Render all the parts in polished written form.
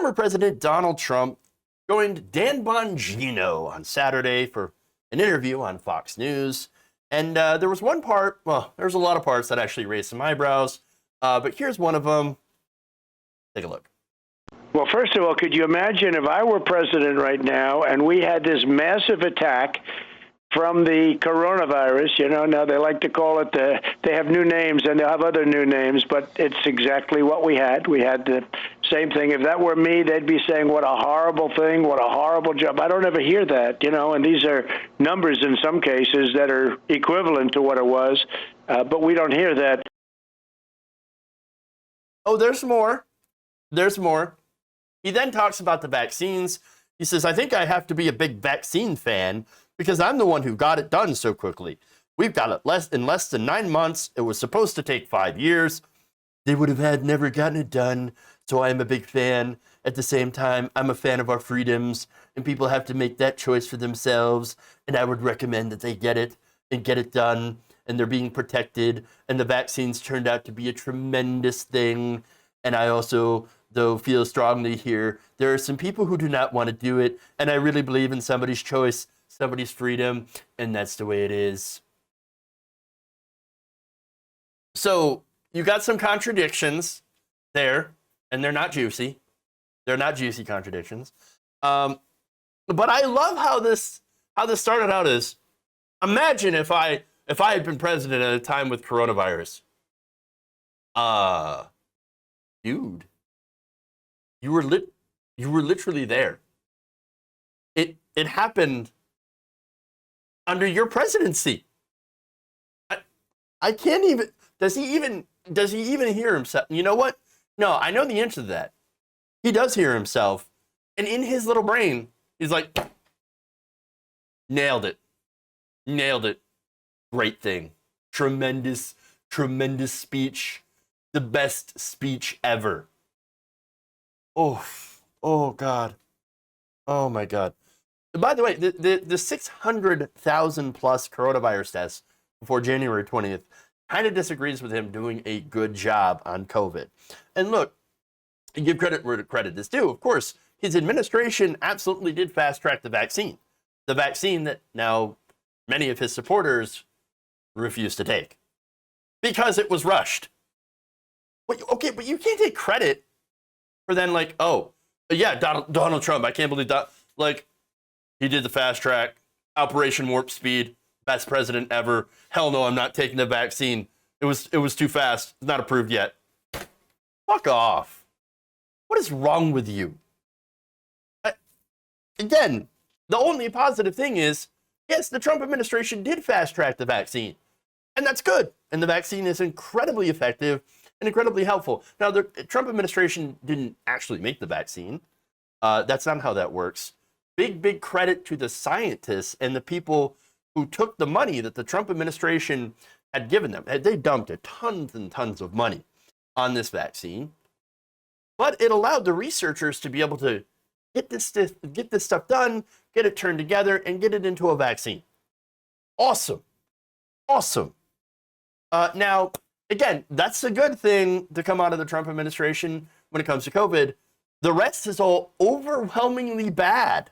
Former President Donald Trump joined Dan Bongino on Saturday for an interview on Fox News. And there was one part, well, there's a lot of parts that actually raised some eyebrows, but here's one of them. Take a look. Well, first of all, could you imagine if I were president right now and we had this massive attack from the coronavirus? You know, now they like to call it, they have new names and they'll have other new names, but it's exactly what we had. We had the same thing. If that were me, they'd be saying, what a horrible thing, what a horrible job. I don't ever hear that, you know, and these are numbers in some cases that are equivalent to what it was, but we don't hear that. Oh, there's more. There's more. He then talks about the vaccines. He says, I think I have to be a big vaccine fan because I'm the one who got it done so quickly. We've got it in less than 9 months. It was supposed to take 5 years. They would have never gotten it done. So I am a big fan. At the same time, I'm a fan of our freedoms, and people have to make that choice for themselves. And I would recommend that they get it and get it done, and they're being protected. And the vaccines turned out to be a tremendous thing. And I also, though, feel strongly here, there are some people who do not want to do it. And I really believe in somebody's choice, somebody's freedom, and that's the way it is. So you got some contradictions there, and they're not juicy. They're not juicy contradictions. But I love how this started out as, imagine if I had been president at a time with coronavirus. Dude, you were literally there. It happened under your presidency. I can't even. Does he even hear himself? You know what? No, I know the answer to that. He does hear himself, and in his little brain, he's like, nailed it. Great thing. Tremendous speech. The best speech ever. Oh God. Oh my God. By the way, the 600,000 plus coronavirus tests before January 20th kind of disagrees with him doing a good job on COVID. And look, give credit where credit is due. Of course, his administration absolutely did fast track the vaccine. The vaccine that now many of his supporters refuse to take because it was rushed. Okay, but you can't take credit for then like, oh, yeah, Donald Trump, I can't believe that. Like, he did the fast track, Operation Warp Speed, best president ever. Hell no, I'm not taking the vaccine. It was too fast. It's not approved yet. Fuck off. What is wrong with you? Again, the only positive thing is, yes, the Trump administration did fast track the vaccine. And that's good. And the vaccine is incredibly effective and incredibly helpful. Now, the Trump administration didn't actually make the vaccine. That's not how that works. Big credit to the scientists and the people who took the money that the Trump administration had given them. They dumped tons and tons of money on this vaccine. But it allowed the researchers to be able to get this stuff done, get it turned together, and get it into a vaccine. Awesome. Now, again, that's a good thing to come out of the Trump administration when it comes to COVID. The rest is all overwhelmingly bad.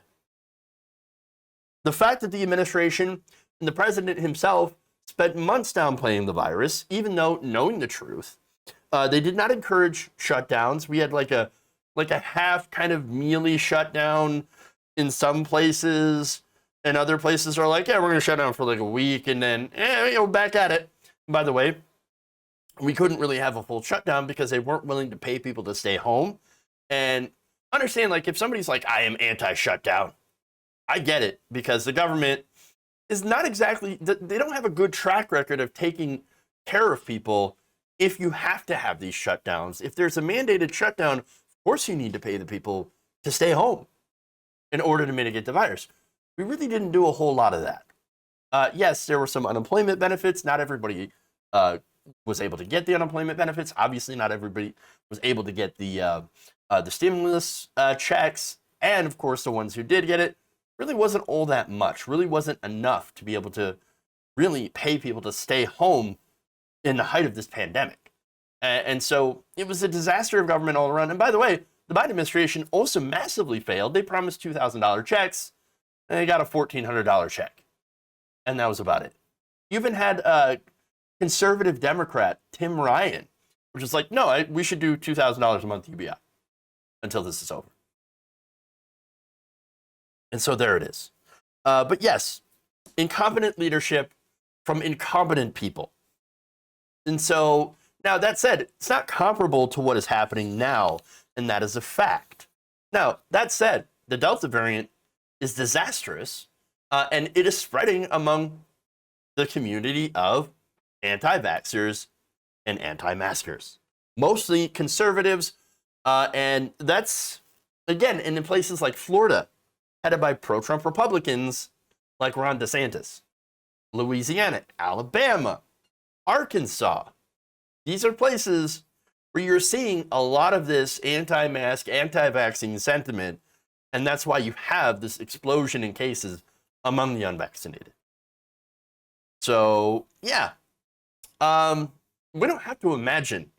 The fact that the administration and the president himself spent months downplaying the virus, even though knowing the truth, they did not encourage shutdowns. We had like a half kind of mealy shutdown in some places, and other places are like, yeah, we're going to shut down for like a week, and then back at it. By the way, we couldn't really have a full shutdown because they weren't willing to pay people to stay home. And understand, like, if somebody's like, I am anti-shutdown, I get it, because the government is not exactly, they don't have a good track record of taking care of people if you have to have these shutdowns. If there's a mandated shutdown, of course you need to pay the people to stay home in order to mitigate the virus. We really didn't do a whole lot of that. Yes, there were some unemployment benefits. Not everybody was able to get the unemployment benefits. Obviously, not everybody was able to get the stimulus checks. And of course, the ones who did get it really wasn't all that much, really wasn't enough to be able to really pay people to stay home in the height of this pandemic. And so it was a disaster of government all around. And by the way, the Biden administration also massively failed. They promised $2,000 checks, and they got a $1,400 check. And that was about it. You even had a conservative Democrat, Tim Ryan, which is like, no, we should do $2,000 a month UBI until this is over. And so there it is. But yes, incompetent leadership from incompetent people. And so now that said, it's not comparable to what is happening now, and that is a fact. Now, that said, the Delta variant is disastrous, and it is spreading among the community of anti-vaxxers and anti-maskers, mostly conservatives. And that's, again, in places like Florida, headed by pro-Trump Republicans like Ron DeSantis, Louisiana, Alabama, Arkansas. These are places where you're seeing a lot of this anti-mask, anti-vaccine sentiment, and that's why you have this explosion in cases among the unvaccinated. So, yeah, we don't have to imagine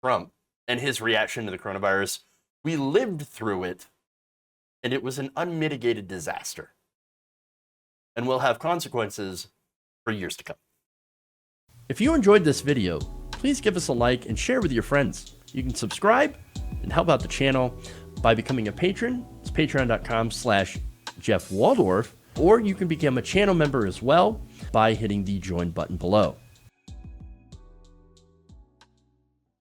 Trump and his reaction to the coronavirus. We lived through it, and it was an unmitigated disaster, and will have consequences for years to come. If you enjoyed this video, please give us a like and share with your friends. You can subscribe and help out the channel by becoming a patron. It's patreon.com/Jeff Waldorf, or you can become a channel member as well by hitting the join button below.